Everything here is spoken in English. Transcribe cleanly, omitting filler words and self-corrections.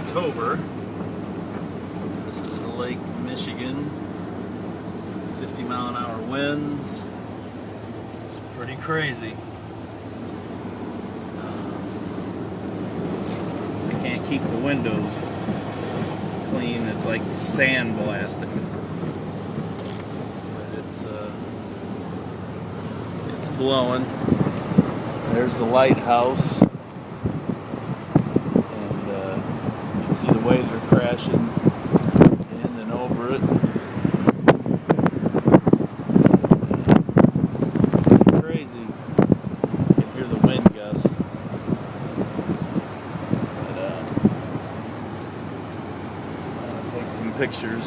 October. This is the Lake Michigan. 50-mile-an-hour winds. It's pretty crazy. I can't keep the windows clean. It's like sandblasting. But it's blowing. There's the lighthouse. And you can see the waves are crashing in and over it. It's crazy. You can hear the wind gusts. But, I'll take some pictures.